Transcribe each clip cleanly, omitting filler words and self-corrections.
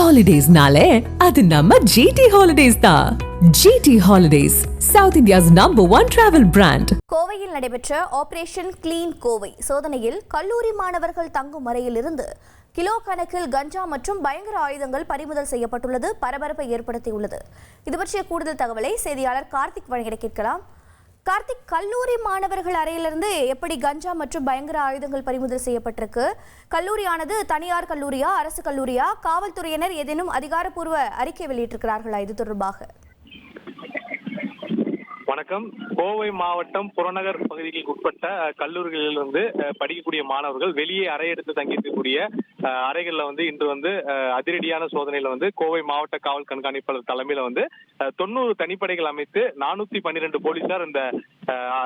Holidays-nale, அது நம்ம GT Holidays தான். GT Holidays, South India's #1 travel brand. கோவையில் நடைபெற்ற ஆபரேஷன் கிளீன் கோவை சோதனையில் கல்லூரி மாணவர்கள் தங்கும் அறையிலிருந்து கிலோ கணக்கில் கஞ்சா மற்றும் பயங்கர ஆயுதங்கள் பறிமுதல் செய்யப்பட்டுள்ளது பரபரப்பை ஏற்படுத்தியுள்ளது. இது பற்றிய கூடுதல் தகவலை செய்தியாளர் கார்த்திக் வழங்கிட கேட்கலாம். கார்த்திக், கல்லூரி மாணவர்கள் அறையிலிருந்து எப்படி கஞ்சா மற்றும் பயங்கர ஆயுதங்கள் பறிமுதல் செய்யப்பட்டிருக்கு? கல்லூரியானது தனியார் கல்லூரியா, அரசு கல்லூரியா? காவல்துறையினர் ஏதேனும் அதிகாரப்பூர்வ அறிக்கை வெளியிட்டிருக்கிறார்களா இது தொடர்பாக? வணக்கம். கோவை மாவட்டம் புறநகர் பகுதிகளுக்கு உட்பட்ட கல்லூரிகளில் படிக்கக்கூடிய மாணவர்கள் வெளியே அறை எடுத்து தங்கியிருக்கக்கூடிய அறைகளில் இன்று அதிரடியான சோதனையில கோவை மாவட்ட காவல் கண்காணிப்பாளர் தலைமையில 90 தனிப்படைகள் அமைத்து 412 போலீசார் இந்த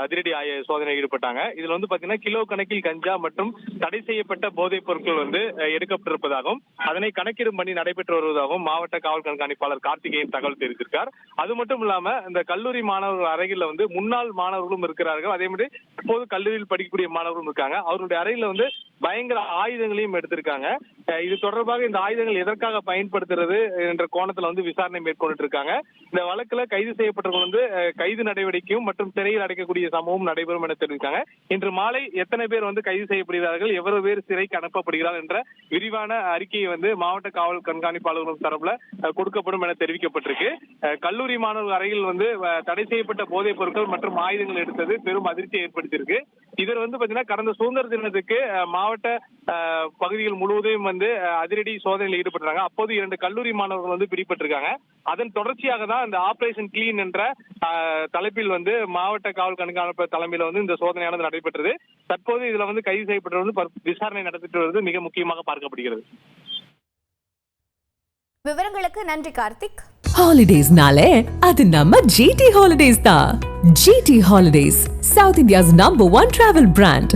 அதிரடி சோதனையில் ஈடுபட்டாங்க. இதுல பாத்தீங்கன்னா கிலோ கணக்கில் கஞ்சா மற்றும் தடை செய்யப்பட்ட போதைப் பொருட்கள் எடுக்கப்பட்டிருப்பதாகவும் அதனை கணக்கிடும் பணி நடைபெற்று வருவதாகவும் மாவட்ட காவல் கண்காணிப்பாளர் கார்த்திகேயன் தகவல் தெரிவித்திருக்கார். அது மட்டும் இல்லாம இந்த கல்லூரி மாணவர்கள் அறையில் முன்னாள் மாணவர்களும் இருக்கிறார்கள். அதே மாதிரி இப்போது கல்லூரியில் படிக்கக்கூடிய மாணவர்களும் இருக்காங்க. அவருடைய அறையில பயங்கர ஆயுதங்களையும் எடுத்திருக்காங்க. இது தொடர்பாக இந்த ஆயுதங்கள் எதற்காக பயன்படுத்துறது என்ற கோணத்துல விசாரணை மேற்கொண்டு இருக்காங்க. இந்த வழக்குல கைது செய்யப்பட்டவர்கள் கைது நடவடிக்கையும் மற்றும் சிறையில் அடைக்கக்கூடிய சம்பவம் நடைபெறும் என தெரிவித்தாங்க. இன்று மாலை எத்தனை பேர் கைது செய்யப்படுகிறார்கள், எவ்வளவு பேர் சிறைக்கு அனுப்பப்படுகிறார்கள் என்ற விரிவான அறிக்கையை மாவட்ட காவல் கண்காணிப்பாளர்கள் தரப்புல கொடுக்கப்படும் என தெரிவிக்கப்பட்டிருக்கு. கல்லூரி மாணவர்கள் அறையில் தடை செய்யப்பட்ட போதைப் பொருட்கள் மற்றும் ஆயுதங்கள் எடுத்தது பெரும் அதிர்ச்சியை ஏற்படுத்தியிருக்கு. இதில் பாத்தீங்கன்னா கடந்த சுதந்திர தினத்துக்கு மாவட்ட பகுதிகள் முழுவதும் அதிரடி சோதனையில் ஈடுபட்டாங்க. அப்போது 2 கல்லூரி மாணவர்கள் பிடிபட்டிருக்காங்க. அதன் தொடர்ச்சியாக தான் இந்த ஆபரேஷன் கிளீன் என்ற தலைப்பில் மாவட்ட காவல் கண்காணிப்பாளர் தலைமையில இந்த சோதனையானது நடைபெற்றது. தற்போது இதுல கைது செய்யப்பட்டவர்கள் விசாரணை நடத்திட்டு வருவது மிக முக்கியமாக பார்க்கப்படுகிறது. விவரங்களுக்கு நன்றி கார்த்திக். Holidays-nale, அது நம்ம GT Holidays தான். GT Holidays, South India's #1 travel brand.